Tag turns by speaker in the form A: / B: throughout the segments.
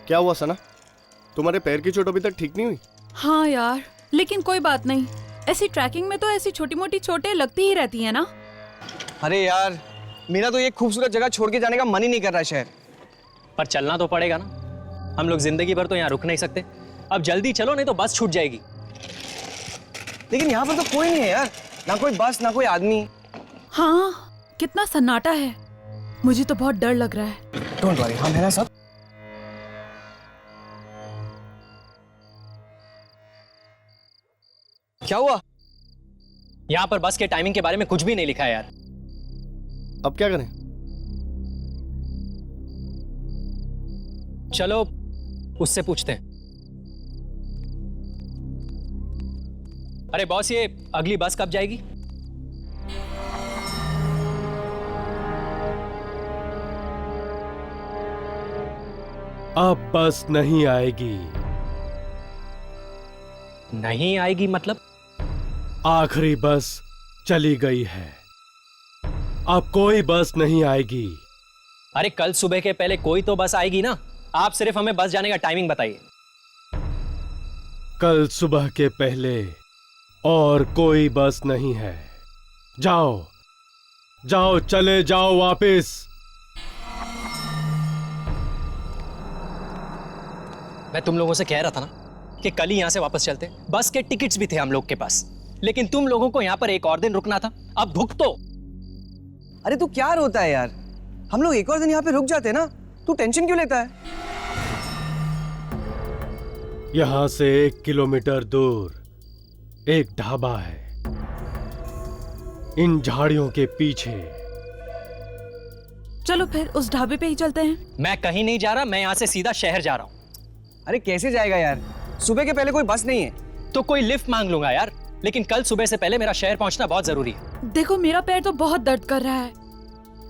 A: क्या हुआ सना? तुम्हारे पैर की चोट अभी तक ठीक नहीं हुई?
B: हाँ यार, लेकिन कोई बात नहीं। ऐसी ट्रैकिंग में तो ऐसी छोटी मोटी चोटें लगती ही रहती है ना।
C: अरे यार, मेरा तो ये खूबसूरत जगह छोड़ के जाने का मन ही नहीं कर रहा शहर।
D: पर चलना तो पड़ेगा ना, हम लोग जिंदगी भर तो यहाँ रुक नहीं सकते। अब जल्दी चलो नहीं तो बस छूट जाएगी।
C: लेकिन यहाँ पर तो कोई नहीं है यार, ना कोई बस ना कोई आदमी।
B: हाँ, कितना सन्नाटा है। मुझे तो बहुत डर लग रहा है।
C: डोंट वरी, हम है ना सब। क्या हुआ?
D: यहाँ पर बस के टाइमिंग के बारे में कुछ भी नहीं लिखा है यार।
A: अब क्या करें?
D: चलो उससे पूछते हैं। अरे बॉस, ये अगली बस कब जाएगी?
E: अब बस नहीं आएगी।
D: नहीं आएगी मतलब?
E: आखिरी बस चली गई है, अब कोई बस नहीं आएगी।
D: अरे कल सुबह के पहले कोई तो बस आएगी ना। आप सिर्फ हमें बस जाने का टाइमिंग बताइए।
E: कल सुबह के पहले और कोई बस नहीं है। जाओ जाओ, चले जाओ वापस।
D: मैं तुम लोगों से कह रहा था ना कि कल ही यहां से वापस चलते। बस के टिकट्स भी थे हम लोग के पास, लेकिन तुम लोगों को यहां पर एक और दिन रुकना था। अब भुगतो।
C: अरे तू क्या रोता है यार, हम लोग एक और दिन यहाँ पे रुक जाते ना। तू टेंशन क्यों लेता है?
E: यहां से 1 किलोमीटर दूर एक ढाबा है, इन झाड़ियों के पीछे।
B: चलो फिर उस ढाबे पे ही चलते हैं।
D: मैं कहीं नहीं जा रहा, मैं यहां से सीधा शहर जा रहा हूं।
C: अरे कैसे जाएगा यार, सुबह के पहले कोई बस नहीं है।
D: तो कोई लिफ्ट मांग लूंगा यार, लेकिन कल सुबह से पहले मेरा शहर पहुंचना बहुत जरूरी है।
B: देखो, मेरा पैर तो बहुत दर्द कर रहा है।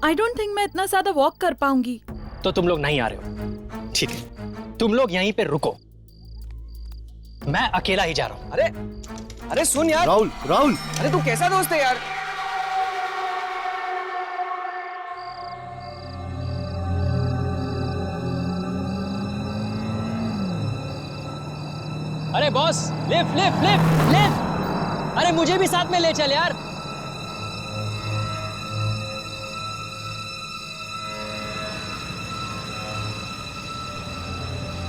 B: आई डोंट थिंक मैं इतना ज्यादा वॉक कर पाऊंगी।
D: तो तुम लोग नहीं आ रहे हो, ठीक है, तुम लोग यहीं पे रुको, मैं अकेला ही जा रहा हूं।
C: अरे सुन यार।
A: राहुल, राहुल,
C: अरे तू कैसा दोस्त है यार?
D: अरे boss, lift lift lift lift. अरे मुझे भी साथ में ले चल यार।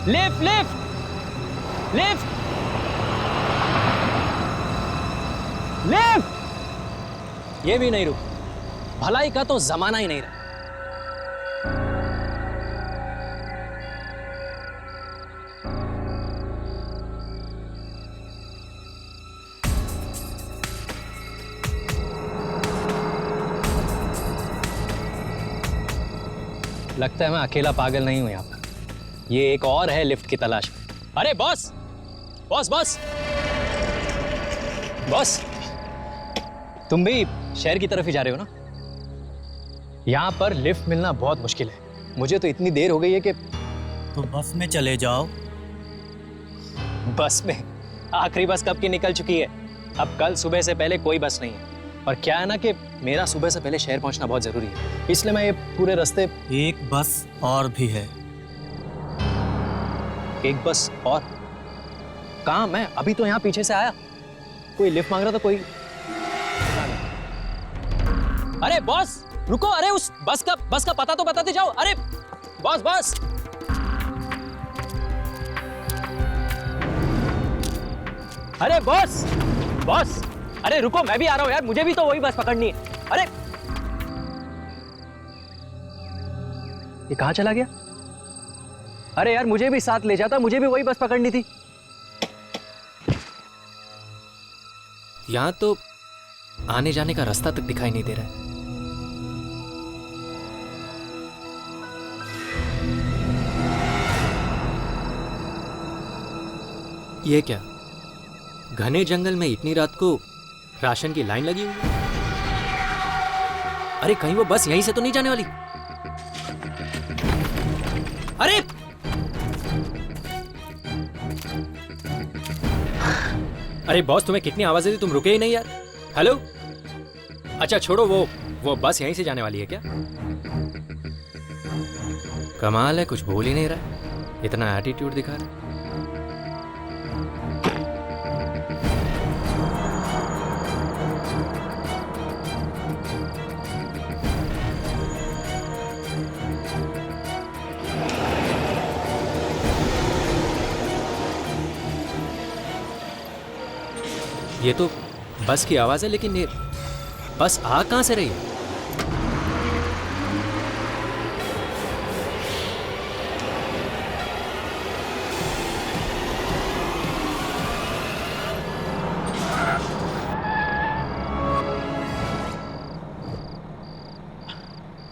D: Lift lift lift lift. ये भी नहीं रुक। भलाई का तो जमाना ही नहीं रहा। लगता है मैं अकेला पागल नहीं हूं यहाँ पर। ये एक और है लिफ्ट की तलाश में। अरे बॉस बॉस बॉस बॉस, तुम भी शहर की तरफ ही जा रहे हो ना? यहाँ पर लिफ्ट मिलना बहुत मुश्किल है। मुझे तो इतनी देर हो गई है कि
F: तो बस में चले जाओ।
D: बस में? आखिरी बस कब की निकल चुकी है। अब कल सुबह से पहले कोई बस नहीं है। और क्या है ना कि मेरा सुबह से पहले शहर पहुंचना बहुत जरूरी है, इसलिए मैं ये पूरे रास्ते।
F: एक बस और भी है।
D: एक बस और? कहाँ? मैं अभी तो यहाँ पीछे से आया। कोई लिफ्ट मांग रहा था, कोई। अरे बॉस रुको, अरे उस बस का पता तो बताते जाओ। अरे बॉस बॉस, अरे बॉस बॉस, अरे रुको, मैं भी आ रहा हूं यार, मुझे भी तो वही बस पकड़नी है। अरे ये कहां चला गया? अरे यार मुझे भी साथ ले जाता, मुझे भी वही बस पकड़नी थी।
G: यहां तो आने जाने का रास्ता तक दिखाई नहीं दे रहा है। ये क्या, घने जंगल में इतनी रात को राशन की लाइन लगी हुई है? अरे कहीं वो बस यहीं से तो नहीं जाने वाली? अरे अरे बॉस, तुम्हें कितनी आवाजें दी, तुम रुके ही नहीं यार। हेलो, अच्छा छोड़ो, वो बस यहीं से जाने वाली है क्या? कमाल है, कुछ बोल ही नहीं रहा। इतना एटीट्यूड दिखा रहा है। ये तो बस की आवाज है, लेकिन ये बस आ कहां से रही है?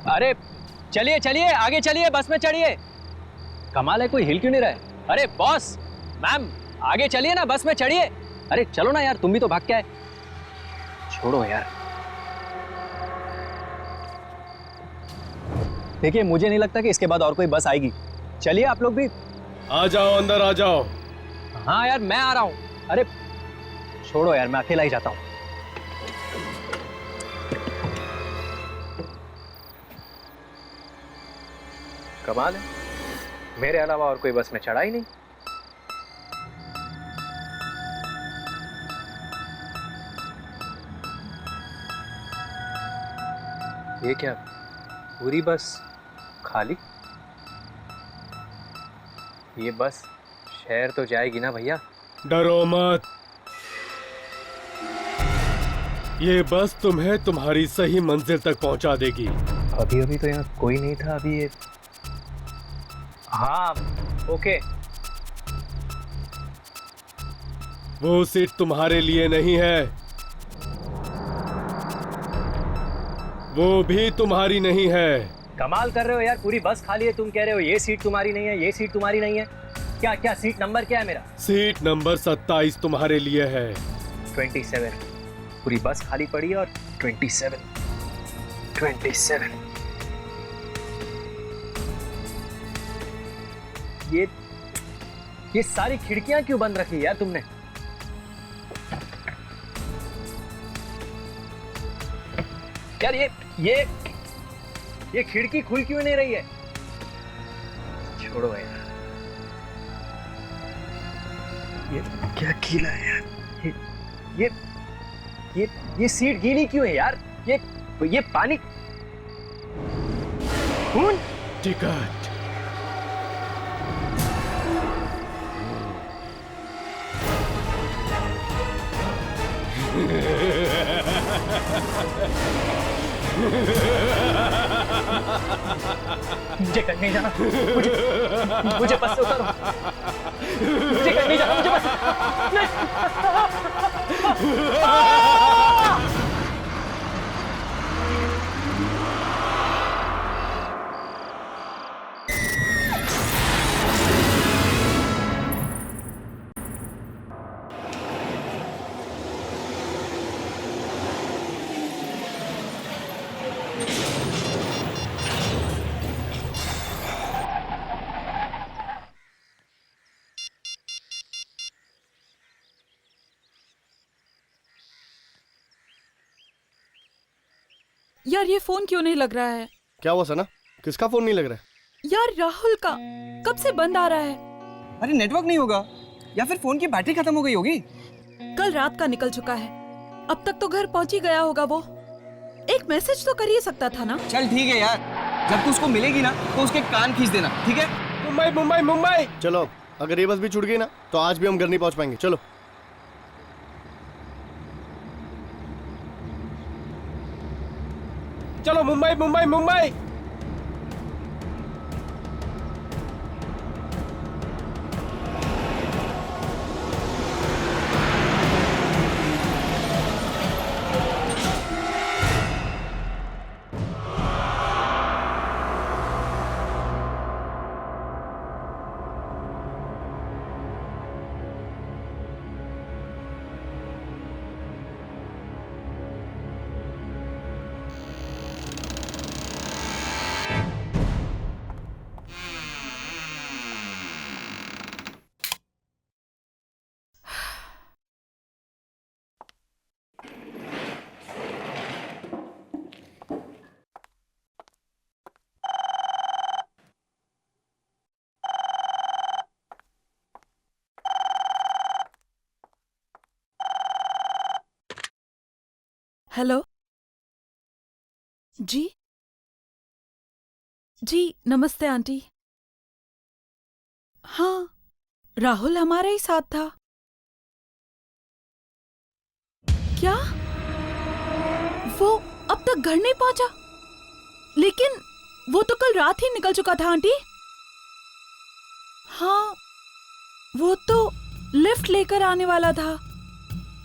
D: अरे चलिए चलिए, आगे चलिए, बस में चढ़िए। कमाल है, कोई हिल क्यों नहीं रहा है? अरे बॉस, मैम, आगे चलिए ना, बस में चढ़िए। अरे चलो ना यार, तुम भी तो भाग के आए। छोड़ो यार। देखिए, मुझे नहीं लगता कि इसके बाद और कोई बस आएगी। चलिए आप लोग भी।
E: आ जाओ, अंदर आ जाओ।
D: हाँ यार, मैं आ रहा हूं। अरे छोड़ो यार, मैं अकेला ही जाता हूं। कमाल है, मेरे अलावा और कोई बस में चढ़ा ही नहीं। ये क्या, पूरी बस खाली? ये बस शहर तो जाएगी ना भैया?
E: डरो मत, ये बस तुम्हें तुम्हारी सही मंजिल तक पहुंचा देगी।
D: अभी अभी तो यहाँ कोई नहीं था। अभी ये, हाँ ओके।
E: वो सीट तुम्हारे लिए नहीं है, वो भी तुम्हारी नहीं है।
D: कमाल कर रहे हो यार, पूरी बस खाली है, तुम कह रहे हो ये सीट तुम्हारी नहीं है, ये सीट तुम्हारी नहीं है। क्या क्या सीट नंबर क्या है मेरा?
E: सीट नंबर 27 तुम्हारे लिए है।
D: 27। पूरी बस खाली पड़ी है और 27। ये सारी खिड़कियां क्यों बंद रखी यार तुमने? यार ये खिड़की खुल क्यों नहीं रही है? छोड़ो यार, ये क्या गीला है यार। ये सीट गीली क्यों है यार? ये पानी, खून।
E: टिकट।
D: मुझे कहीं नहीं जाना, मुझे बस से उतारो। मुझे कहीं नहीं जाना, मुझे बस
B: यार ये फोन क्यों नहीं लग रहा है?
A: क्या हुआ सना? किसका फोन नहीं लग रहा है?
B: यार राहुल का कब से बंद आ रहा है।
C: अरे नेटवर्क नहीं होगा, या फिर फोन की बैटरी खत्म हो गई होगी।
B: कल रात का निकल चुका है, अब तक तो घर पहुंच ही गया होगा वो। एक मैसेज तो कर ही सकता था ना।
C: चल ठीक है यार, जब तू उसको मिलेगी ना तो उसके कान खींच देना, ठीक है?
E: मुंबई मुंबई मुंबई।
A: चलो, अगर ये बस भी छूट गई ना तो आज भी हम घर नहीं पहुंच पाएंगे। चलो।
E: चलो, मुंबई मुंबई मुंबई।
B: हेलो जी जी नमस्ते आंटी। हाँ, राहुल हमारे ही साथ था। क्या वो अब तक घर नहीं पहुंचा? लेकिन वो तो कल रात ही निकल चुका था आंटी। हाँ, वो तो लिफ्ट लेकर आने वाला था।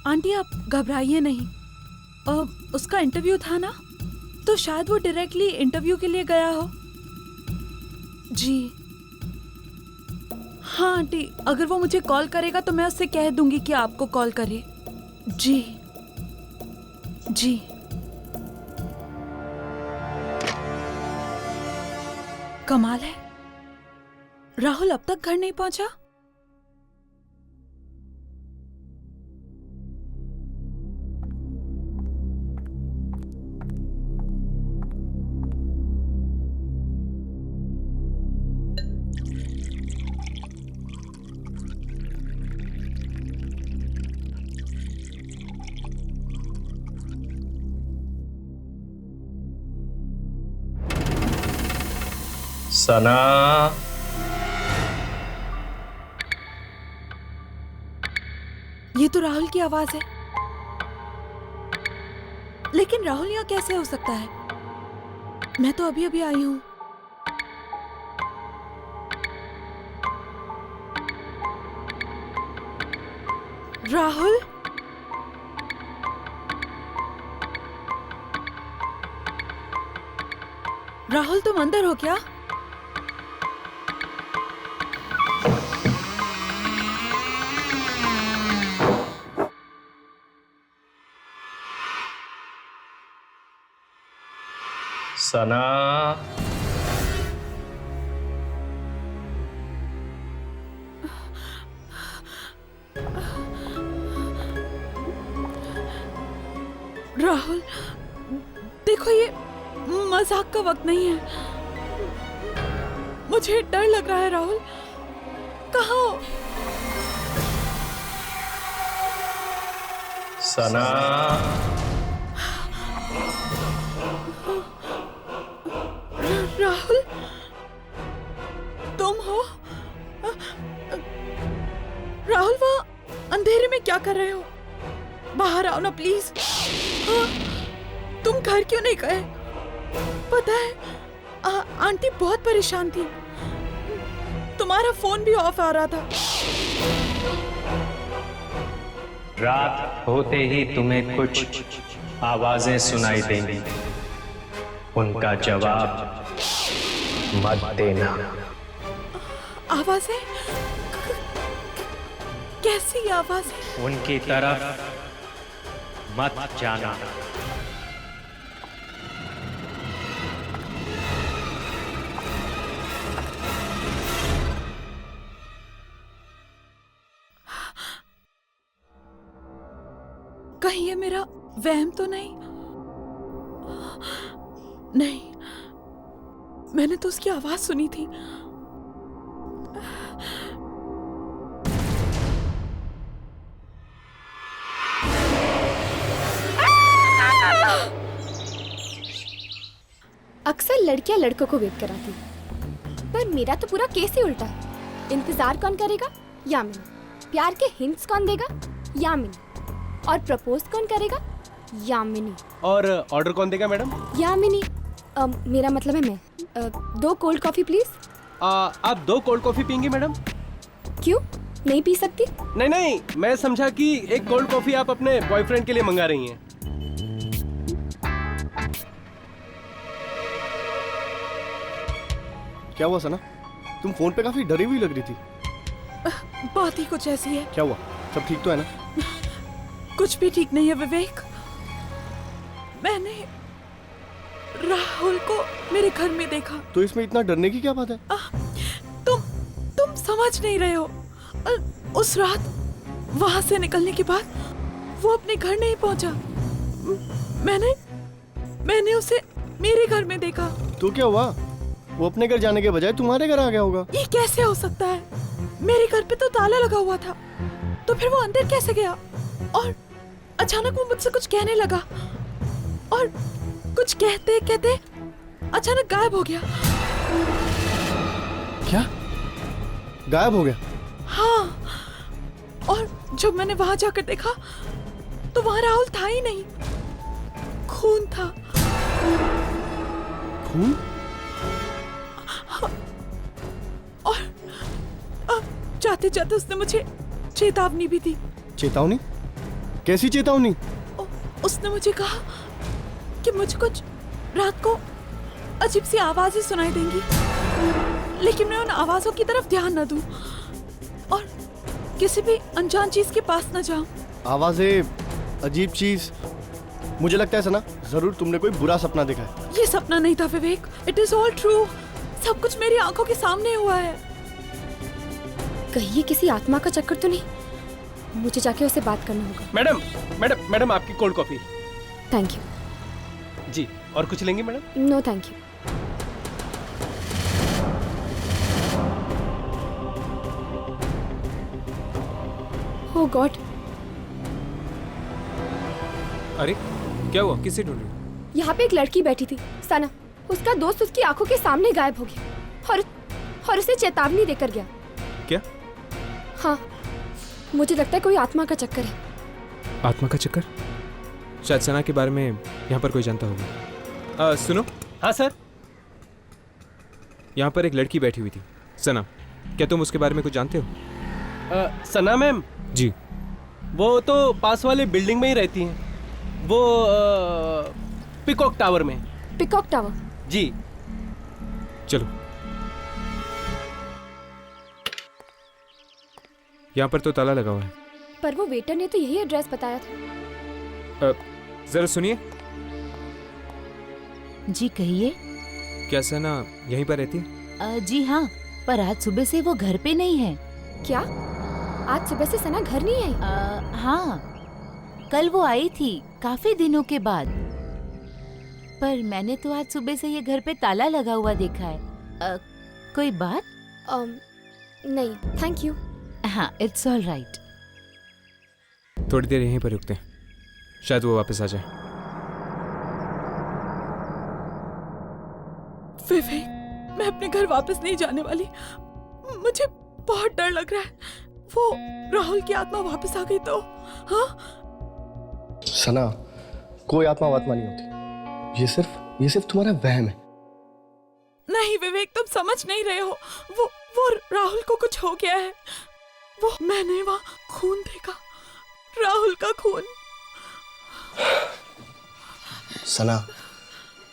B: आंटी आप घबराइए नहीं। उसका इंटरव्यू था ना, तो शायद वो डायरेक्टली इंटरव्यू के लिए गया हो। जी हाँ आंटी, अगर वो मुझे कॉल करेगा तो मैं उससे कह दूंगी कि आपको कॉल करे। जी जी। कमाल है, राहुल अब तक घर नहीं पहुंचा।
G: सना,
B: ये तो राहुल की आवाज है। लेकिन राहुल यहाँ कैसे हो सकता है? मैं तो अभी अभी आई हूं। राहुल, राहुल तुम अंदर हो क्या?
G: सना,
B: राहुल देखो, ये मजाक का वक्त नहीं है। मुझे डर लग रहा है। राहुल कहाँ हो?
G: सना,
B: राहुल तुम हो? राहुल वहाँ अंधेरे में क्या कर रहे हो? बाहर आओ ना प्लीज। हाँ, तुम घर क्यों नहीं गए? पता है आंटी बहुत परेशान थी। तुम्हारा फोन भी ऑफ आ रहा था।
D: रात होते ही तुम्हें कुछ आवाजें सुनाई देंगी, उनका जवाब मत देना।
B: आवाजें? कैसी आवाजें?
D: उनकी तरफ मत जाना।
B: कहीं ये मेरा वहम तो नहीं? नहीं, मैंने तो उसकी आवाज सुनी थी।
H: अक्सर लड़कियां लड़कों को वेट कराती, पर मेरा तो पूरा केस ही उल्टा है। इंतजार कौन करेगा? यामिनी। प्यार के हिंट्स कौन देगा? यामिनी। और प्रपोज कौन करेगा? यामिनी।
E: और ऑर्डर कौन देगा मैडम?
H: यामिनी। मेरा मतलब है मैं। 2 कोल्ड कॉफी प्लीज।
E: आप 2 कोल्ड कॉफी पियेंगी मैडम?
H: क्यों नहीं पी सकती?
E: नहीं नहीं, मैं समझा कि एक कोल्ड कॉफी आप अपने बॉयफ्रेंड के लिए मंगा रही हैं।
A: क्या हुआ सना? तुम फोन पे काफी डरी हुई लग रही थी।
B: बात ही कुछ ऐसी है।
A: क्या हुआ? सब ठीक तो है ना?
B: कुछ भी ठीक नहीं है विवेक। मैंने राहुल को मेरे घर में देखा।
A: तो इसमें इतना डरने की क्या बात है?
B: तुम समझ नहीं रहे हो। उस रात वहां से निकलने के बाद वो अपने घर नहीं पहुंचा। मैंने उसे मेरे घर में देखा।
A: तो क्या हुआ? वो अपने घर जाने के बजाय तुम्हारे घर आ गया होगा।
B: ये कैसे हो सकता है? मेरे घर पे तो ताला लगा हुआ था, तो फिर वो अंदर कैसे गया? और अचानक वो मुझसे कुछ कहने लगा। और कुछ कहते कहते अचानक गायब हो गया।
A: क्या? गायब हो गया?
B: हाँ, और जब मैंने वहां जाकर देखा तो वहां राहुल था ही नहीं, खून था।
A: खून?
B: और जाते जाते उसने मुझे चेतावनी भी दी।
A: चेतावनी? कैसी चेतावनी?
B: उसने मुझे कहा कि मुझे कुछ रात को अजीब सी आवाजें सुनाई देंगी, लेकिन मैं उन आवाजों की तरफ ध्यान न दूं और किसी भी अनजान चीज के पास न जाऊं।
A: आवाजें, अजीब चीज। मुझे लगता है सना, जरूर तुमने कोई बुरा सपना देखा है।
B: ये सपना नहीं था विवेक, इट इज ऑल ट्रू। सब कुछ मेरी आंखों के सामने हुआ है।
H: कहीं ये किसी आत्मा का चक्कर तो नहीं? मुझे जाके उससे बात करना होगा।
E: मैडम मैडम मैडम, आपकी कोल्ड कॉफी।
H: Thank you.
E: जी, और कुछ लेंगे madam?
H: No thank you. Oh god,
I: अरे क्या हुआ? किसे ढूंढ रही हो?
H: यहाँ पे एक लड़की बैठी थी, सना। उसका दोस्त उसकी आंखों के सामने गायब हो गया और उसे चेतावनी देकर गया।
I: क्या?
H: हाँ, मुझे लगता है कोई आत्मा का चक्कर है।
I: आत्मा का चक्कर? शायद सना के बारे में यहाँ पर कोई जानता होगा। सुनो।
E: हाँ सर।
I: यहाँ पर एक लड़की बैठी हुई थी, सना। क्या तुम उसके बारे में कुछ जानते हो?
E: सना मैम?
I: जी।
E: वो तो पास वाले बिल्डिंग में ही रहती हैं। वो पिकॉक टावर में।
H: Peacock tower?
E: जी।
I: चलो। यहाँ पर तो ताला लगा हुआ है।
H: पर वो वेटर ने तो यही एड्रेस बताया था।
I: जरा सुनिए।
J: जी कहिए।
I: क्या सना यहीं पर रहती है?
J: जी हाँ, पर आज सुबह से वो घर पे नहीं है।
H: क्या? आज सुबह से सना घर नहीं आई?
J: हाँ, कल वो आई थी काफी दिनों के बाद, पर मैंने तो आज सुबह से ये घर पे ताला लगा हुआ देखा है। कोई बात?
H: नहीं, थैंक यू।
J: हाँ, इट्स ऑल राइट।
I: थोड़ी देर यहीं पर रुकते हैं, शायद वो वापस आ जाए।
B: विवेक, मैं अपने घर वापस नहीं जाने वाली। मुझे बहुत डर लग रहा है। वो राहुल की आत्मा वापस आ गई तो? हाँ
A: सना, कोई आत्मा वात्मा नहीं होती। ये सिर्फ तुम्हारा वहम है।
B: नहीं विवेक, तुम समझ नहीं रहे हो। वो राहुल को कुछ हो गया है। वो मैंने वहाँ खून देखा, राहुल का खून।
A: सना,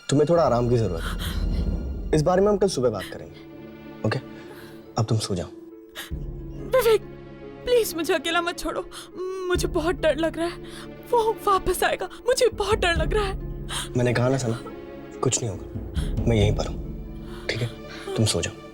A: तुम्हें थोड़ा आराम की जरूरत है। इस बारे में हम कल सुबह बात करेंगे। ओके, अब तुम सो जाओ।
B: विवेक प्लीज मुझे अकेला मत छोड़ो। मुझे बहुत डर लग रहा है। वो वापस आएगा, मुझे बहुत डर लग रहा है।
A: मैंने कहा ना सना, कुछ नहीं होगा। मैं यहीं पर हूँ, ठीक है? तुम सो जाओ।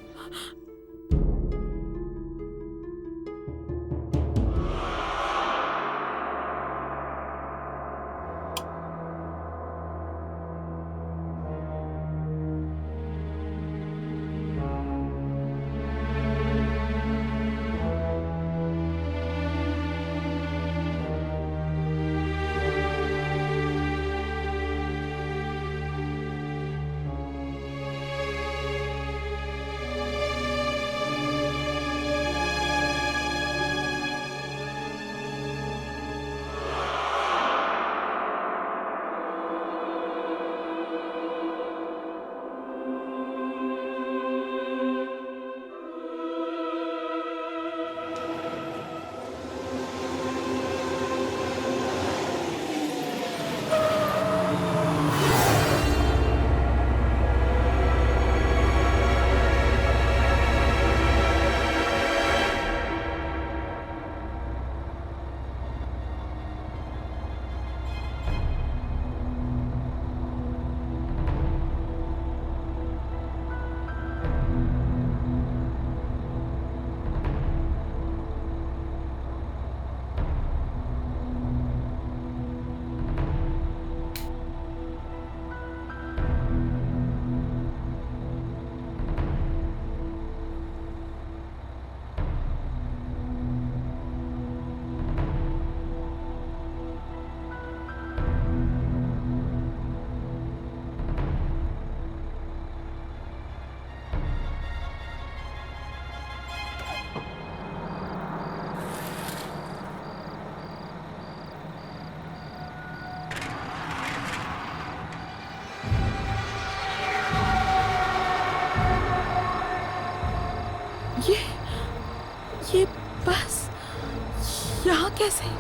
B: ये बस यहाँ कैसे?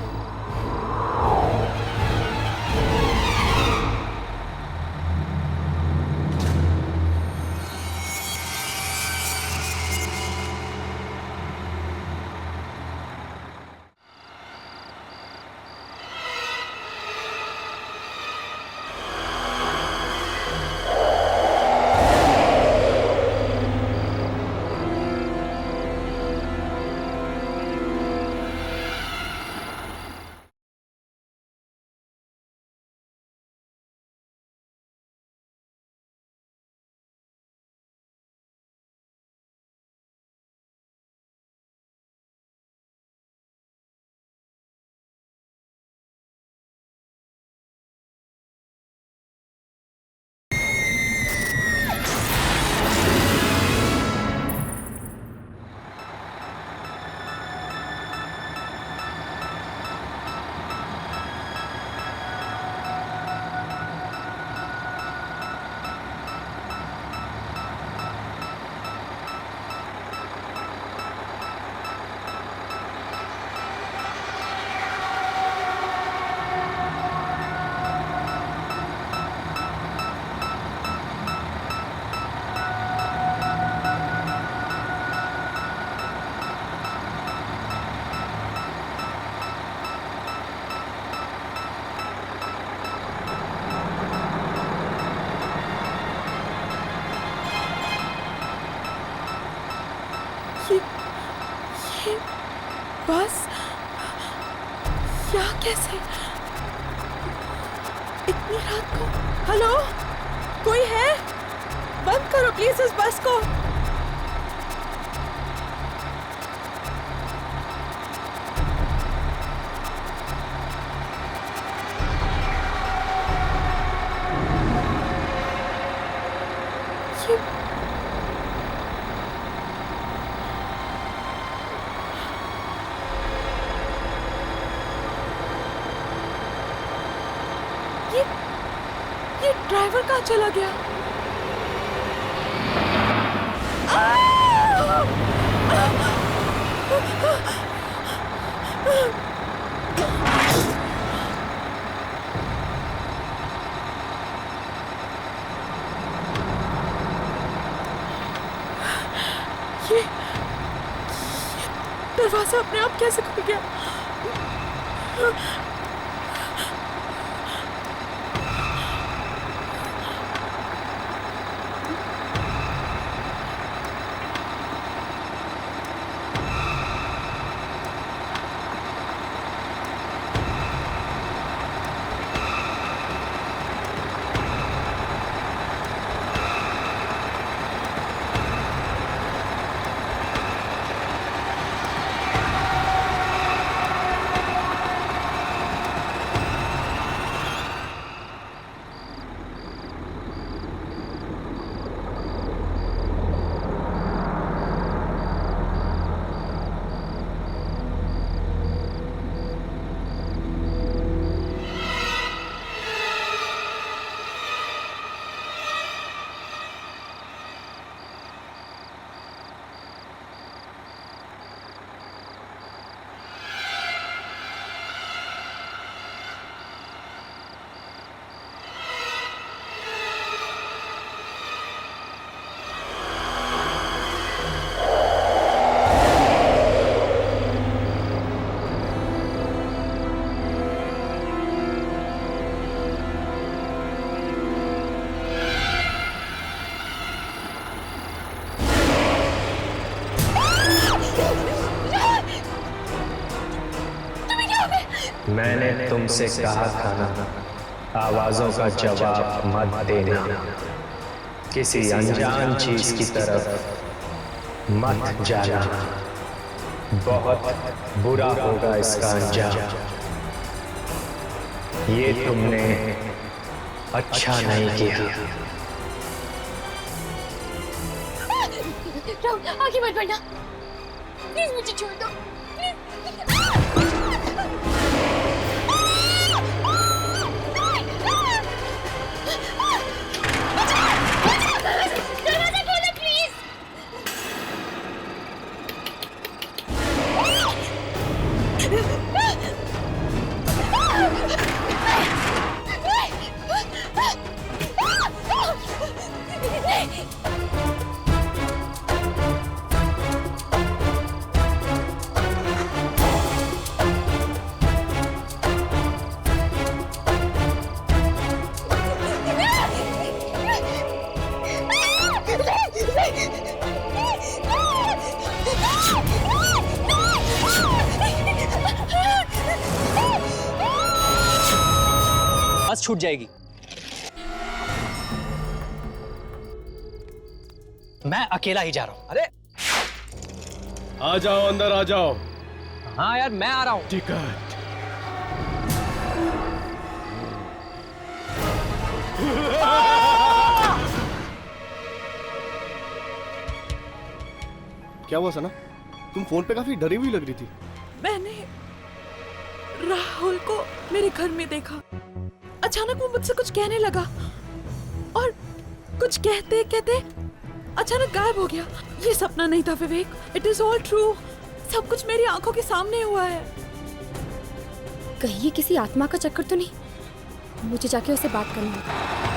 B: ये बस यहाँ कैसे? इतनी रात को? हेलो, कोई है? बंद करो प्लीज इस बस को। ये ड्राइवर कहाँ चला गया? ये दरवाजा अपने आप कैसे खुल गया?
D: मैंने तुमसे कहा था ना, आवाजों का जवाब मत देना, किसी अनजान चीज की तरफ मत जाना, बहुत बुरा होगा इसका अंजाम। ये तुमने अच्छा नहीं किया।
H: राहुल, आगे मत बढ़ना, प्लीज मुझे छोड़ दो,
D: छूट जाएगी। मैं अकेला ही जा रहा हूं। अरे
E: आ जाओ, अंदर आ जाओ।
D: हाँ यार, मैं आ रहा हूं।
E: टिकट।
A: क्या हुआ सना? तुम फोन पे काफी डरी हुई लग रही थी।
B: मैंने राहुल को मेरे घर में देखा। अचानक वो मुझसे कुछ कहने लगा और कुछ कहते कहते अचानक गायब हो गया। ये सपना नहीं था विवेक, इट इज ऑल ट्रू। सब कुछ मेरी आंखों के सामने हुआ है।
H: कहीं ये किसी आत्मा का चक्कर तो नहीं? मुझे जाके उससे बात करनी होगी।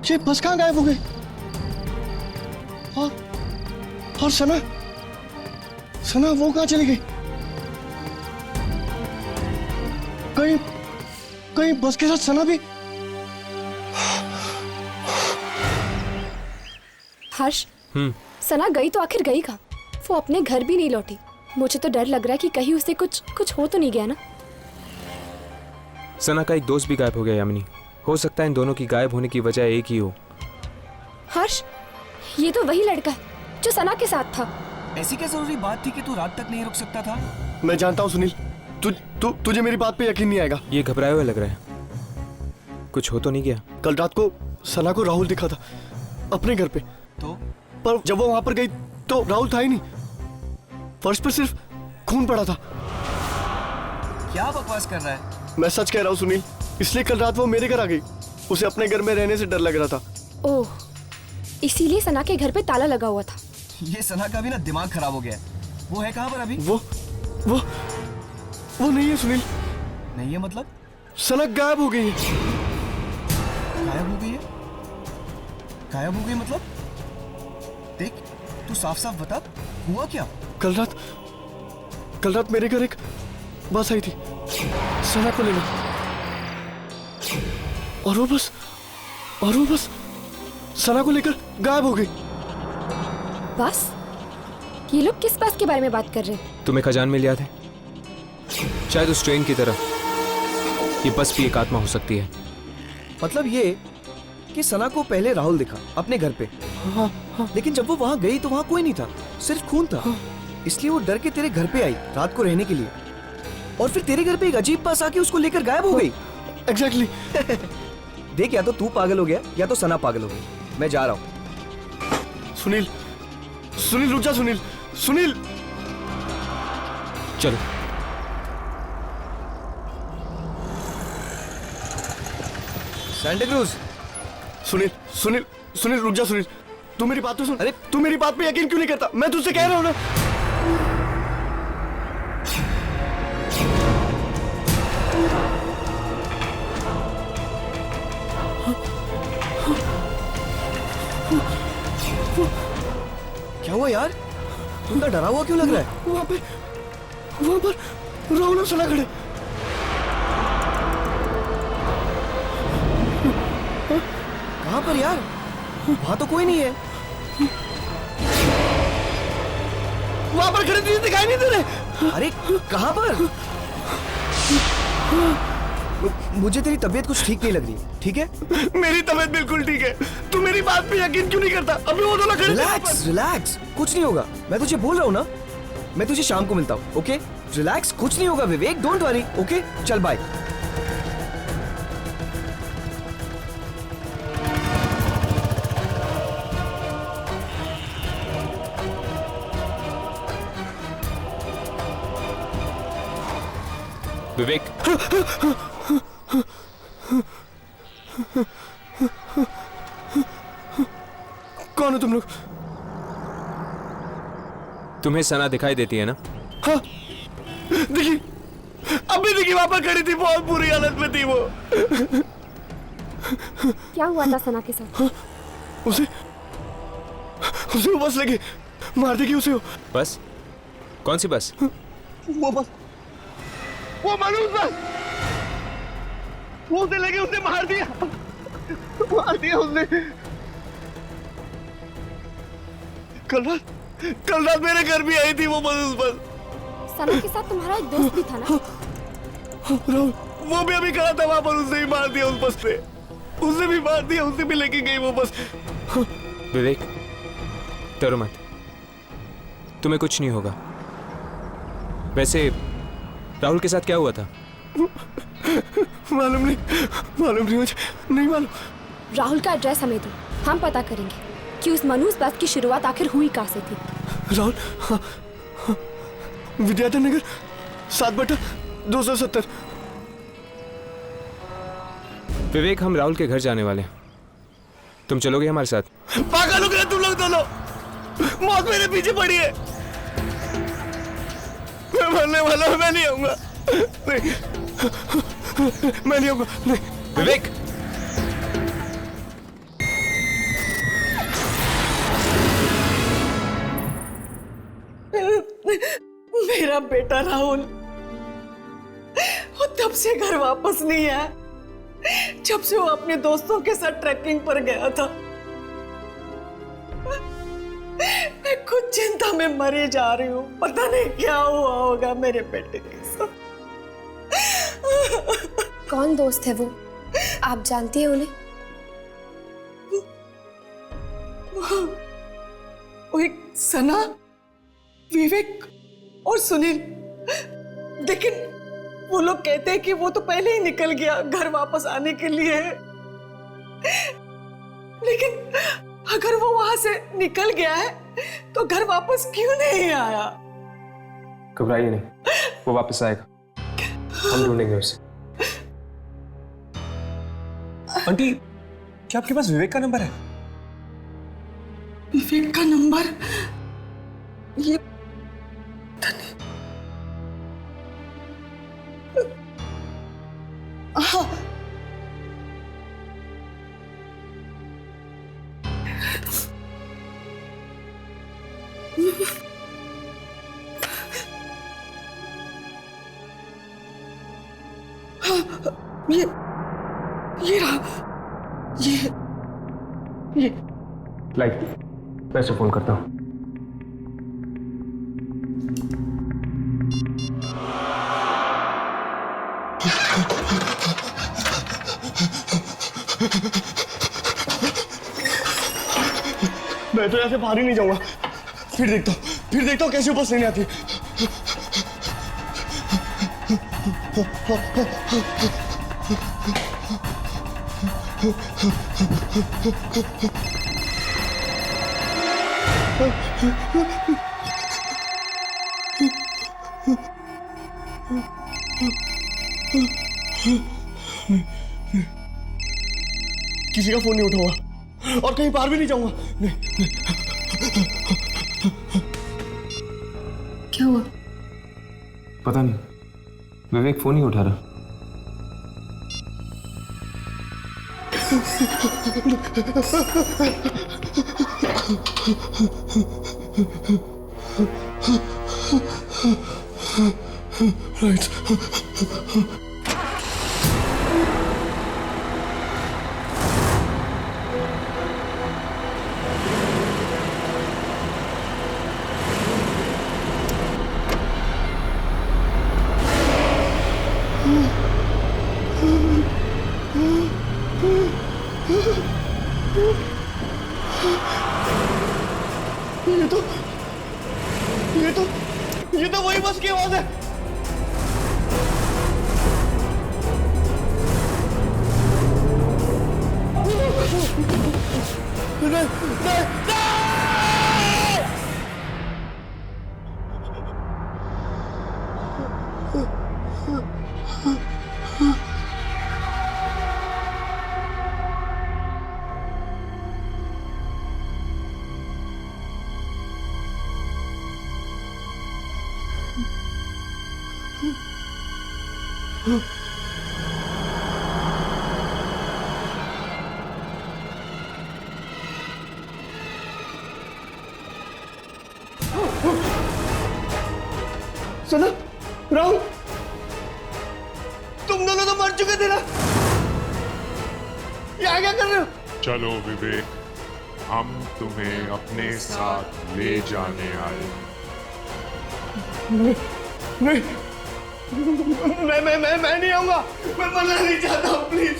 A: ये बस कहाँ गायब हो गई? और सना वो कहाँ चली गई? कहीं बस के साथ सना भी?
H: हर्ष, सना गई तो आखिर गई कहाँ? वो अपने घर भी नहीं लौटी। मुझे तो डर लग रहा है कि कहीं उसे कुछ हो तो नहीं गया ना।
I: सना का एक दोस्त भी गायब हो गया यामिनी। हो सकता है इन दोनों की गायब होने की वजह एक ही हो।
H: हर्ष, ये तो वही लड़का है जो सना के साथ था।
C: ऐसी क्या जरूरी बात थी कि तू रात तक नहीं रुक सकता था?
A: मैं जानता हूँ सुनील, तुझे मेरी बात पे यकीन नहीं आएगा।
I: ये घबराए हुए लग रहा है। कुछ हो तो नहीं गया?
A: कल रात को सना को राहुल दिखा था अपने घर पे।
C: तो
A: पर जब वो वहां पर गई तो राहुल था ही नहीं। फर्श पर सिर्फ खून पड़ा था।
C: क्या बकवास कर रहा है?
A: मैं सच कह रहा हूँ सुनील, इसलिए कल रात वो मेरे घर आ गई। उसे अपने घर में रहने से डर लग रहा था।
H: ओह, इसीलिए सना के घर पे ताला लगा हुआ था।
C: ये सना का भी ना दिमाग खराब हो गया है। वो है कहाँ पर अभी?
A: वो नहीं है सुनील।
C: नहीं है मतलब?
A: सना गायब हो गई है।
C: गायब हो गई है? गायब हो गई मतलब? देख, तू साफ साफ बता, हुआ क्या? कल रात मेरे घर एक बस आई थी सना को लेने, और वो बस सना को लेकर गायब हो गई।
H: बस? ये लोग किस बस के बारे में बात कर रहे हैं?
I: तुम्हें खजान में याद है? शायद उस ट्रेन की तरह ये बस भी एक आत्मा हो सकती है।
C: मतलब ये कि सना को पहले राहुल दिखा अपने घर पे। हाँ, लेकिन जब वो वहां गई तो वहां कोई नहीं था, सिर्फ खून था। इसलिए वो डर के तेरे घर पे आई रात को रहने के लिए, और फिर तेरे घर पे एक अजीब बस आके उसको लेकर गायब हो गई।
A: एग्जैक्टली।
C: देख, या तो तू पागल हो गया या तो सना पागल हो गई। मैं जा रहा हूँ।
A: सुनील रुक जा। सुनील
I: चलो।
C: Santa cruise.
A: सुनील रुक जा। सुनील, तू मेरी बात तो सुन। अरे तू मेरी बात पे यकीन क्यों नहीं करता? मैं तुझसे कह रहा हूँ ना।
C: क्या हुआ यार? तुम डरा हुआ क्यों लग रहा है?
A: वहां पर राहुल और सना खड़े।
C: कहाँ पर यार? वहां तो कोई नहीं है।
A: वहां पर खड़े तुझे दिखाई नहीं दे रहे?
C: अरे कहाँ पर? मुझे तेरी तबीयत कुछ ठीक नहीं लग रही, ठीक है?
A: मेरी तबीयत बिल्कुल ठीक है। तू मेरी बात पे यकीन क्यों नहीं करता? अभी वो दोनों खड़े।
C: रिलैक्स, कुछ नहीं होगा। मैं तुझे बोल रहा हूँ ना, मैं तुझे शाम को मिलता हूँ, ओके? रिलैक्स, कुछ नहीं होगा विवेक, डोंट वरी, ओके? चल बाय।
I: विवेक,
A: कौन हो तुम लोग?
I: तुम्हें सना दिखाई देती है ना?
A: हाँ, देखी, अभी देखी वहां पर खड़ी थी, बहुत बुरी हालत में थी वो।
H: क्या हुआ था सना के साथ?
A: उसे उसे वो बस लगी, मार देगी उसे।
I: बस? कौन सी बस?
A: वो बस, वो मनोज बस, वो उसे लगी, उसे मार दिया उसने। कल रात मेरे घर भी आई थी वो मनोज बस।
H: सना के साथ तुम्हारा एक दोस्त भी था ना?
A: राहुल, वो भी अभी खड़ा था वहां पर, उसने भी मार दिया उस बस पे, उसने भी मार दिया, उसने भी लेके गई वो बस।
I: विवेक, डरो मत, तुम्हें कुछ नहीं होगा। वैसे राहुल के साथ क्या हुआ था?
A: मालूम नहीं मुझे, नहीं मालूम।
H: राहुल का एड्रेस हमें दो, हम पता करेंगे कि उस मनूस बस की शुरुआत आखिर हुई कहाँ से थी।
A: राहुल, विद्याधर नगर 7/270।
I: विवेक, हम राहुल के घर जाने वाले हैं, तुम चलोगे हमारे साथ?
A: पागल हो गए तुम लोग दोनों, मौत मेरे पीछे पड़ी है, मैं मरने वाला हूं, मैं नहीं आऊंगा, नहीं, मैं नहीं आऊंगा, नहीं।
I: विवेक,
B: मेरा बेटा राहुल वो तब से घर वापस नहीं आया जब से वो अपने दोस्तों के साथ ट्रैकिंग पर गया था। मैं खुद चिंता में मरी जा रही हूँ, पता नहीं क्या हुआ होगा मेरे बेटे के साथ।
H: कौन दोस्त है वो, आप जानती हैं उन्हें?
B: वो एक सना, विवेक और सुनील, लेकिन वो लोग कहते हैं कि वो तो पहले ही निकल गया घर वापस आने के लिए। लेकिन अगर वो वहां से निकल गया है तो घर वापस क्यों नहीं आया?
I: घबराइए नहीं, वो वापस आएगा, हम ढूंढेंगे उसे।
C: आंटी, क्या आपके पास विवेक का नंबर है?
B: विवेक का नंबर? ये हाँ, ये रहा, ये
I: लाइक, मैं इसे फोन करता हूँ।
A: मैं तो यहाँ से बाहर ही नहीं जाऊंगा, फिर देखता हूँ कैसे बस नहीं आती। किसी का फोन नहीं उठाऊंगा और कहीं बाहर भी नहीं जाऊंगा। नहीं।
H: क्या हुआ?
I: पता नहीं, विवेक फोन ही उठा रहा।
A: राइट। ये तो वही बस की आवाज है। नहीं, नहीं, नहीं! सना, राहुल, तुम दोनों तो मर चुके थे ना। यहाँ क्या कर रहे हो?
K: चलो विवेक, हम तुम्हें अपने साथ ले जाने आए।
A: नहीं, मैं नहीं आऊंगा। मैं मरना नहीं चाहता हूँ, प्लीज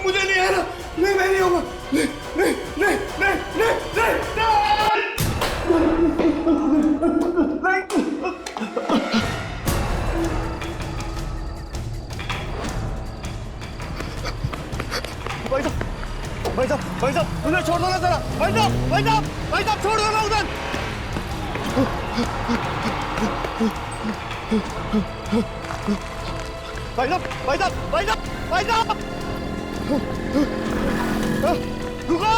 A: मुझे नहीं आना। नहीं, मैं नहीं आऊंगा। नहीं, नहीं, नहीं, नहीं, नहीं, भाई साहब, उन्हें छोड़ दो ना जरा। भाई साहब, छोड़ दो ना उधर। भाई साहब, रुको।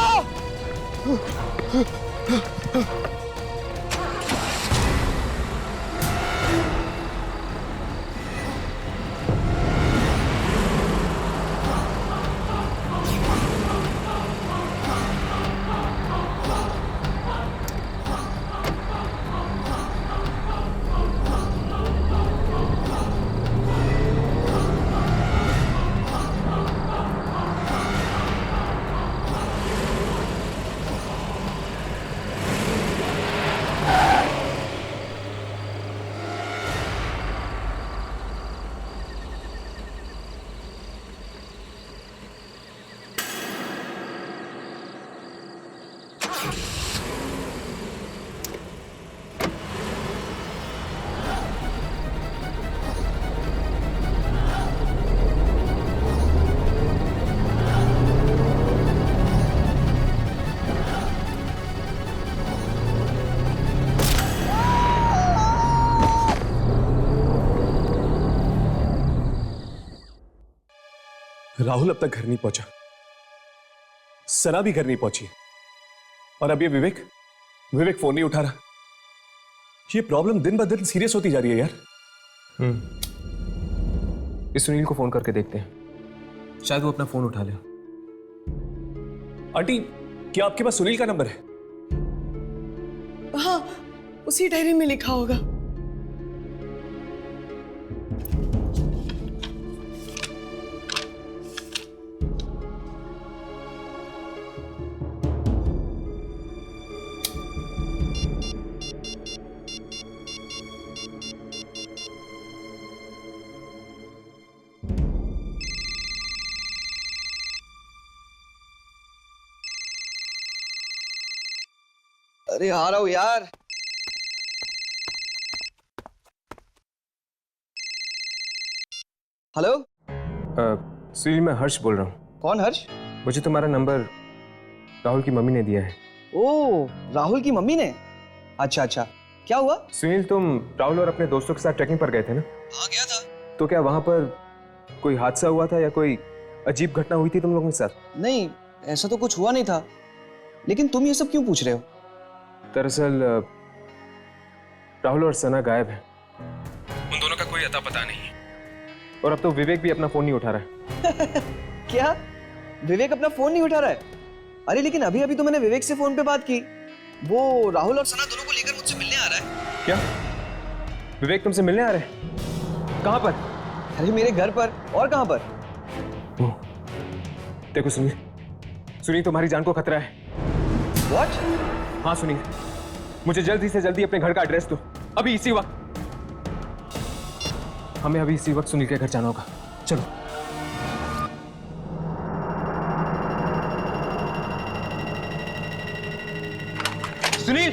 L: राहुल अब तक घर नहीं पहुंचा, सना भी घर नहीं पहुंची, और अब ये विवेक फोन नहीं उठा रहा। ये प्रॉब्लम दिन ब दिन सीरियस होती जा रही है यार।
I: इस सुनील को फोन करके देखते हैं, शायद वो अपना फोन उठा ले।
L: आंटी, क्या आपके पास सुनील का नंबर है?
B: हाँ, उसी डायरी में लिखा होगा।
C: अरे आ रहा हूं यार। हेलो,
I: सुनील, मैं हर्ष बोल रहा हूँ।
C: कौन हर्ष?
I: मुझे तुम्हारा नंबर राहुल की मम्मी ने दिया है।
C: ओ, राहुल की मम्मी ने? अच्छा, क्या हुआ?
I: सुनील, तुम राहुल और अपने दोस्तों के साथ ट्रैकिंग पर गए थे ना?
C: हाँ, गया था।
I: तो क्या वहां पर कोई हादसा हुआ था या कोई अजीब घटना हुई थी तुम लोगों के साथ?
C: नहीं, ऐसा तो कुछ हुआ नहीं था, लेकिन तुम ये सब क्यों पूछ रहे हो?
I: दरअसल राहुल और सना गायब हैं। उन दोनों का कोई अता पता नहीं है, और अब तो विवेक भी अपना फोन नहीं उठा रहा है।
C: क्या? विवेक अपना फोन नहीं उठा रहा है? अरे लेकिन अभी तो मैंने विवेक से फोन पे बात की। वो राहुल और सना दोनों को लेकर मुझसे मिलने आ रहा है।
I: क्या? विवेक तुमसे मिलने आ रहे हैं? कहां पर?
C: अरे मेरे घर पर। और कहां पर?
I: देखो सुनील, तुम्हारी जान को खतरा है।
C: What?
I: हाँ सुनील, मुझे जल्दी से जल्दी अपने घर का एड्रेस दो, अभी इसी वक्त। हमें अभी इसी वक्त सुनील के घर जाना होगा। चलो। सुनील,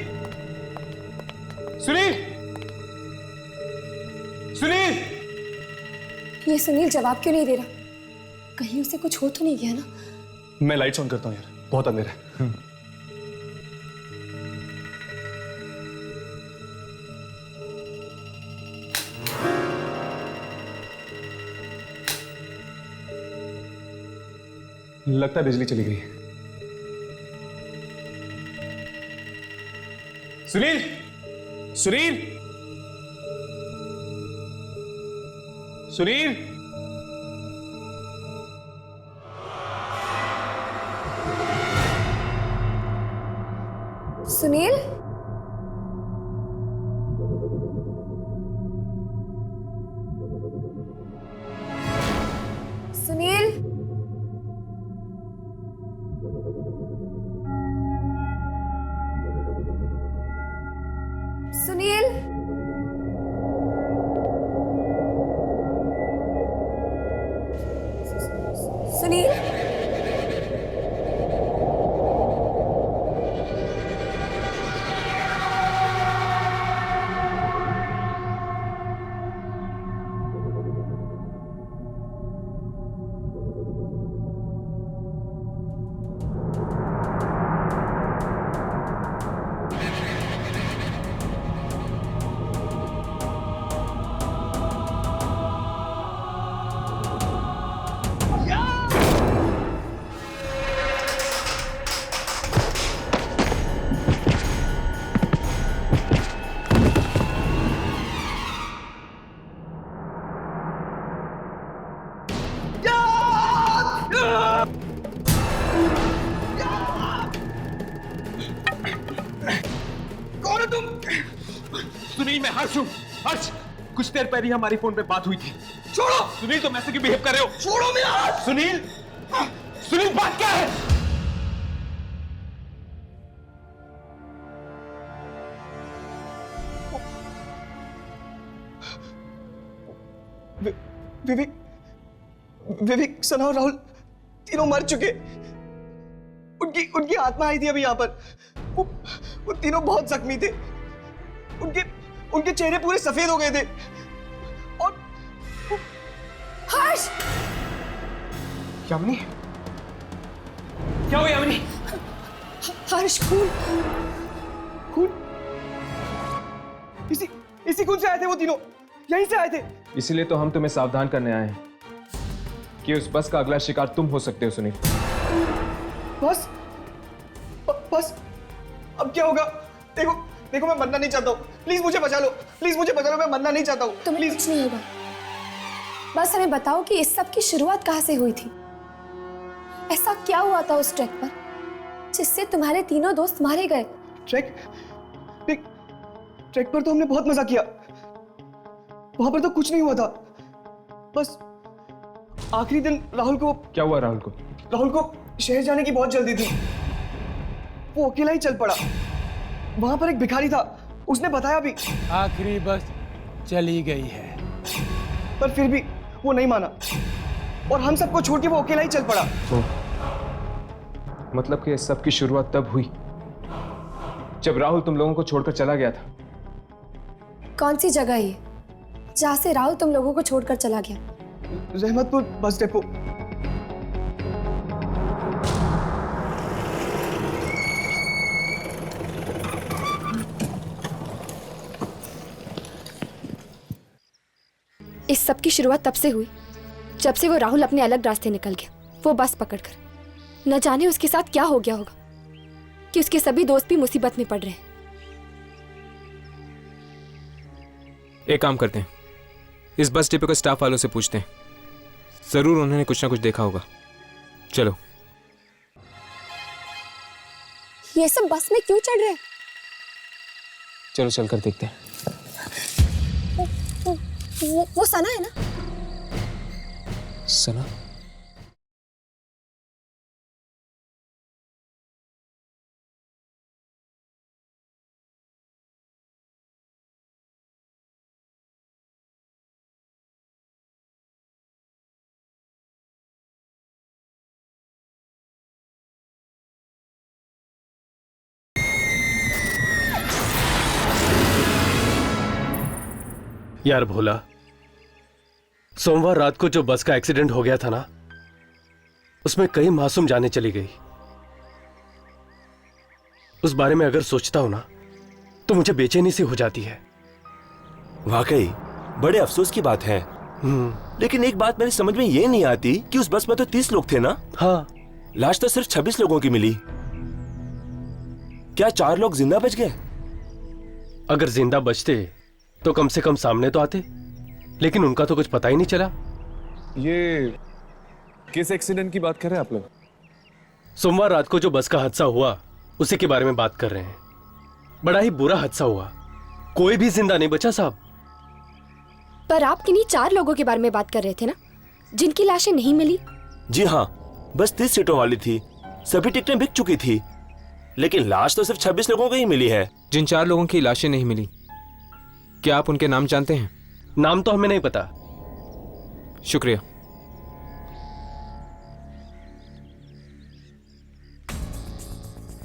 I: सुनील, सुनील!
H: ये सुनील जवाब क्यों नहीं दे रहा? कहीं उसे कुछ हो तो नहीं गया ना?
L: मैं लाइट्स ऑन करता हूँ यार, बहुत अंधेरा है। लगता है बिजली चली गई है। सुनील, सुनील, सुनील!
H: सुनील?
L: सुनील, मैं हर्ष हूँ। हर्ष, कुछ देर पहले हमारी फोन पे बात हुई थी। छोड़ो सुनील, तुम ऐसे क्यों बिहेव कर रहे हो? छोड़ो मेरा हाथ। सुनील, सुनील बात क्या है?
A: विवेक, विवेक, सना और राहुल तीनों मर चुके। उनकी उनकी आत्मा आई थी अभी यहाँ पर। वो तीनों बहुत जख्मी थे। उनके उनके चेहरे पूरे सफेद हो गए थे। और
H: हर्ष!
L: यामिनी, क्या हुआ यामिनी?
A: हर्ष, खून, खून। इसी खून से आए थे वो तीनों, यहीं से आए थे।
I: इसीलिए तो हम तुम्हें सावधान करने आए हैं कि उस बस का अगला शिकार तुम हो सकते हो सुनील।
A: बस, बस, अब क्या होगा? देखो, देखो, मैं मरना नहीं चाहता हूँ। प्लीज मुझे बचा लो, प्लीज मुझे बचा लो, मैं मरना नहीं चाहता हूँ।
H: तुम्हें कुछ नहीं होगा। बस हमें बताओ कि इस सब की शुरुआत कहाँ से हुई थी? ऐसा क्या हुआ था उस ट्रैक पर जिससे तुम्हारे तीनों दोस्त मारे गए?
A: ट्रैक पर तो हमने बहुत मजा किया। वहां पर तो कुछ नहीं हुआ था। बस आखिरी दिन राहुल को।
I: क्या हुआ राहुल को?
A: राहुल को शहर जाने की बहुत जल्दी थी। वो अकेला ही चल पड़ा। वहां पर एक भिखारी था, उसने बताया भी।
E: आखिरी बस चली गई है,
A: पर फिर भी वो नहीं माना और हम सबको छोड़ के वो अकेला ही चल पड़ा।
I: मतलब कि सब की शुरुआत तब हुई जब राहुल तुम लोगों को छोड़कर चला गया था।
H: कौन सी जगह है ये जहाँ से राहुल तुम लोगों को छोड़कर चला गया?
A: Rahmatpur bus depot.
H: इस सब की शुरुआत तब से हुई जब से वो राहुल अपने अलग रास्ते निकल गया, वो बस पकड़कर। न जाने उसके साथ क्या हो गया होगा कि उसके सभी दोस्त भी मुसीबत में पड़ रहे हैं।
I: एक काम करते हैं, इस बस डिपो के स्टाफ वालों से पूछते हैं, जरूर उन्होंने कुछ ना कुछ देखा होगा। चलो।
H: ये सब बस में क्यों चढ़ रहे हैं?
I: चलो चलकर देखते हैं।
H: वो सना है ना?
I: सना?
E: यार भोला, सोमवार रात को जो बस का एक्सीडेंट हो गया था ना, उसमें कई मासूम जानें चली गई। उस बारे में अगर सोचता हूं ना तो मुझे बेचैनी सी हो जाती है।
M: वाकई बड़े अफसोस की बात है। लेकिन एक बात मेरी समझ में ये नहीं आती कि उस बस में तो 30 लोग थे ना?
E: हाँ।
M: लाश तो सिर्फ 26 लोगों की मिली। क्या 4 लोग जिंदा बच गए?
E: अगर जिंदा बचते तो कम से कम सामने तो आते, लेकिन उनका तो कुछ पता ही नहीं चला।
L: ये किस एक्सीडेंट की बात कर रहे हैं आप लोग?
E: सोमवार रात को जो बस का हादसा हुआ उसी के बारे में बात कर रहे हैं। बड़ा ही बुरा हादसा हुआ, कोई भी जिंदा नहीं बचा साहब।
H: पर आप किन्हीं 4 लोगों के बारे में बात कर रहे थे ना, जिनकी लाशें नहीं मिली?
M: जी हाँ, बस 30 सीटों वाली थी, सभी टिकटें बिक चुकी थी, लेकिन लाश तो सिर्फ 26 लोगों की ही मिली है।
I: जिन 4 लोगों की लाशें नहीं मिली, क्या आप उनके नाम जानते हैं?
E: नाम तो हमें नहीं पता।
I: शुक्रिया।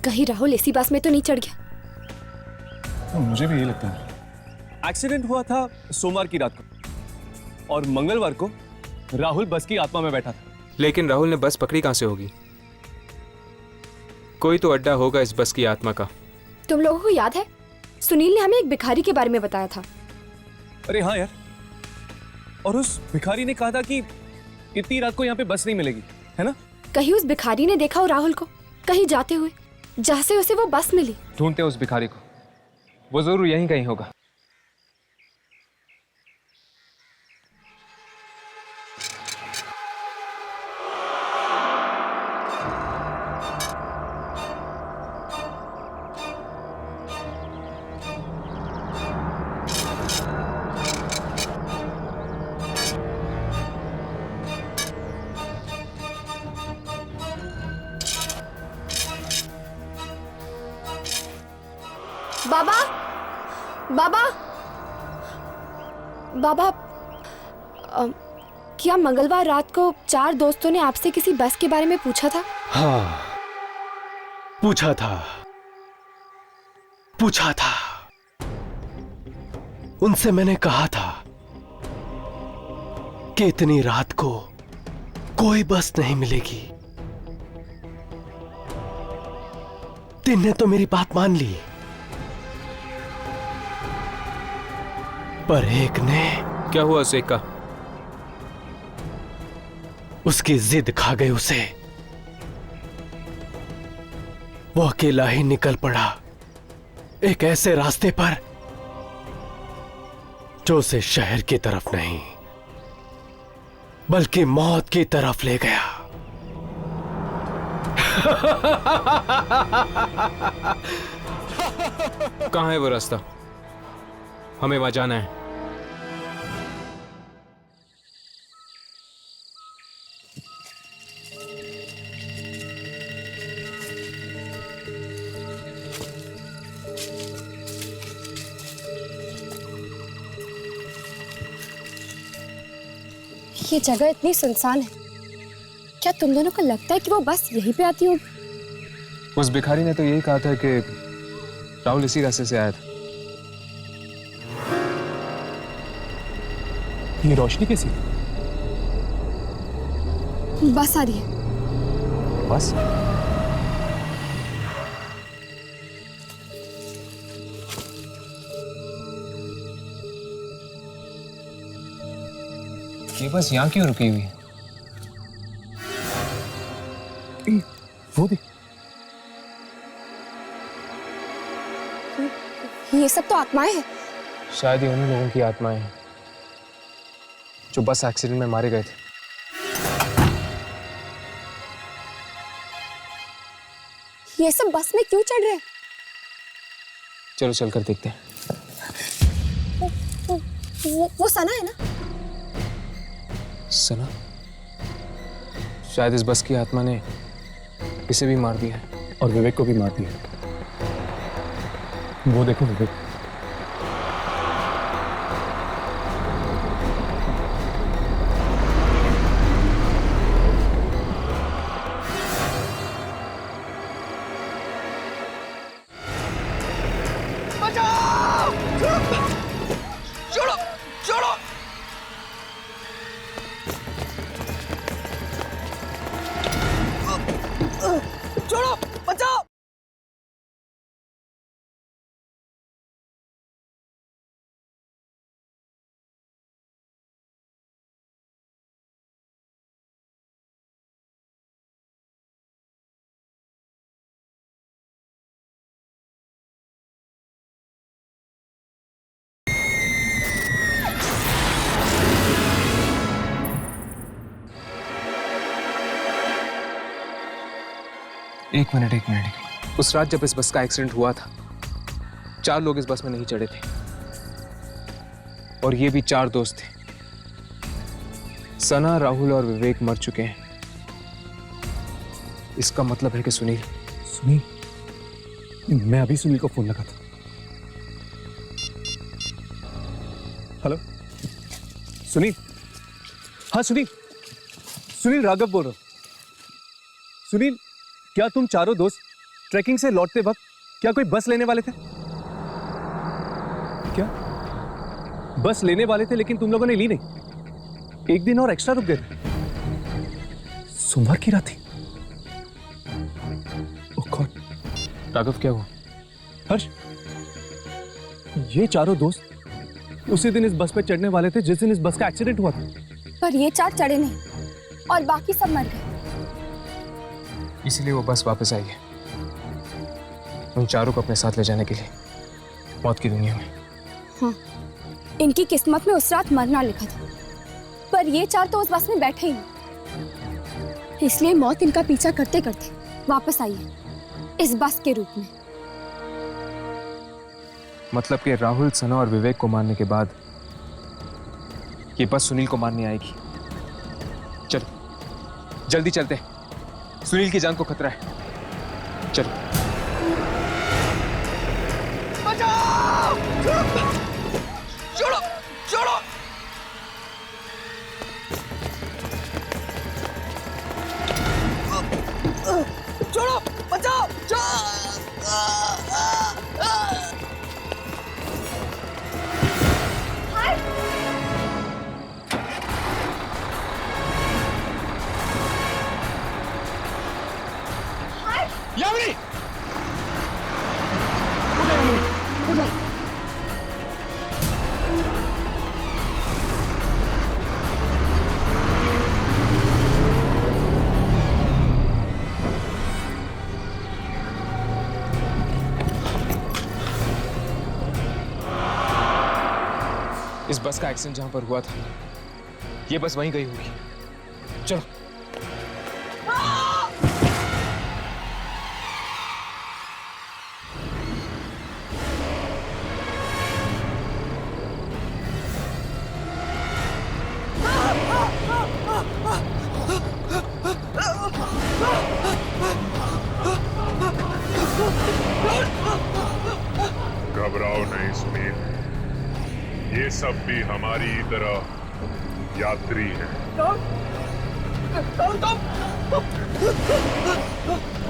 H: कहीं राहुल इसी बस में तो नहीं चढ़ गया?
L: मुझे भी यही लगता है। एक्सीडेंट हुआ था सोमवार की रात को और मंगलवार को राहुल बस की आत्मा में बैठा था।
I: लेकिन राहुल ने बस पकड़ी कहां से होगी? कोई तो अड्डा होगा इस बस की आत्मा का।
H: तुम लोगों को याद है सुनील ने हमें एक भिखारी के बारे में बताया था?
L: अरे हाँ यार, और उस भिखारी ने कहा था कि इतनी रात को यहाँ पे बस नहीं मिलेगी, है ना?
H: कहीं उस भिखारी ने देखा हो राहुल को कहीं जाते हुए, जहाँ से उसे वो बस मिली?
I: ढूंढते उस भिखारी को, वो जरूर यहीं कहीं होगा।
H: बाबा, बाबा, बाबा, क्या मंगलवार रात को 4 दोस्तों ने आपसे किसी बस के बारे में पूछा था?
E: हाँ, पूछा था। उनसे मैंने कहा था कि इतनी रात को कोई बस नहीं मिलेगी। तीन ने तो मेरी बात मान ली, पर एक ने।
I: क्या हुआ उसे का?
E: उसकी जिद खा गई उसे। वो अकेला ही निकल पड़ा एक ऐसे रास्ते पर जो उसे शहर की तरफ नहीं बल्कि मौत की तरफ ले गया।
I: कहां है वो रास्ता? हमें वहां जाना है।
H: ये जगह इतनी सुनसान है, क्या तुम दोनों को लगता है कि वो बस यहीं पे आती होगी?
L: उस भिखारी ने तो यही कहा था कि राहुल इसी रास्ते से आया था। ये रोशनी कैसी?
H: बस आ रही है।
L: बस? ये बस यहाँ क्यों रुकी हुई है? वो भी।
H: ये सब तो आत्माएं हैं।
L: शायद ये उन्हीं लोगों की आत्माएं हैं जो बस एक्सीडेंट में मारे गए थे।
H: ये सब बस में क्यों चढ़ रहे हैं?
L: चलो चलकर देखते हैं।
H: वो सना है ना?
L: सना? शायद इस बस की आत्मा ने इसे भी मार दिया है और विवेक को भी मार दिया। वो देखो विवेक।
A: छोड़ो, छोड़ो। छोड़ो, बचाओ।
L: एक मिनट। उस रात जब इस बस का एक्सीडेंट हुआ था, 4 लोग इस बस में नहीं चढ़े थे और ये भी 4 दोस्त थे। सना, राहुल और विवेक मर चुके हैं। इसका मतलब है कि सुनील। मैं अभी सुनील को फोन लगा था। हेलो सुनील। हाँ सुनील राघव बोल रहा हूं। सुनील, क्या तुम चारों दोस्त ट्रैकिंग से लौटते वक्त क्या कोई बस लेने वाले थे? क्या बस लेने वाले थे लेकिन तुम लोगों ने ली नहीं? एक दिन और एक्स्ट्रा रुक गए थे। सोमवार की रात थी। ओह गॉड। राघव क्या हुआ? हर्ष, ये चारों दोस्त उसी दिन इस बस पे चढ़ने वाले थे जिस दिन इस बस का एक्सीडेंट हुआ था।
H: पर ये 4 चढ़े नहीं और बाकी सब मर गए।
L: इसलिए वो बस वापस आई है उन चारों को अपने साथ ले जाने के लिए मौत की दुनिया में।
H: हाँ, इनकी किस्मत में उस रात मरना लिखा था, पर ये 4 तो उस बस में बैठे ही नहीं। इसलिए मौत इनका पीछा करते करते वापस आई है इस बस के रूप में।
L: मतलब कि राहुल, सना और विवेक को मारने के बाद ये बस सुनील को मारने आएगी। चलो जल्दी चलते हैं, सुनील की जान को खतरा है। चलो।
A: बचाओ! छोड़ो! छोड़ो! छोड़ो! बचाओ! यामिनी! उठो!
I: इस बस का एक्सीडेंट जहां पर हुआ था, ये बस वहीं गई होगी। चलो।
K: घबराओ नहीं सुनील, ये सब भी हमारी तरह यात्री है।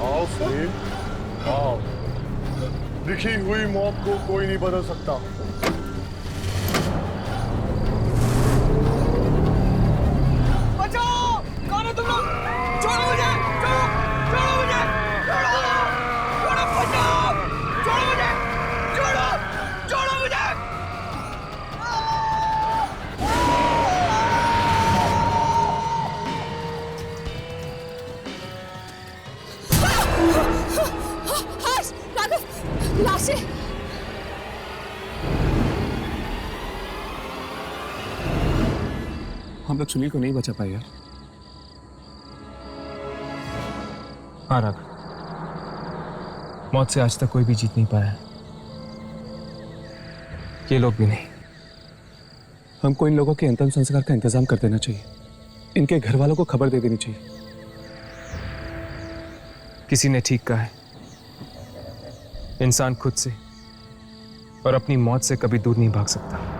N: आओ सुनील, आओ। लिखी हुई मौत को कोई नहीं बदल सकता।
A: बचाओ! कौन है तुम लोग? छोड़ो मुझे! छोड़ो! छोड़ो मुझे! छोड़ो! छोड़ो! बचाओ! छोड़ो मुझे! छोड़ो! छोड़ो मुझे!
H: हर्ष! राघव! लाशें!
L: हम लोग सुनील को नहीं बचा पाए यार।
I: हाँ राघव, मौत से आज तक कोई भी जीत नहीं पाया, ये लोग भी नहीं।
L: हमको इन लोगों के अंतिम संस्कार का इंतजाम कर देना चाहिए। इनके घर वालों को खबर दे देनी चाहिए।
I: किसी ने ठीक कहा है, इंसान खुद से और अपनी मौत से कभी दूर नहीं भाग सकता।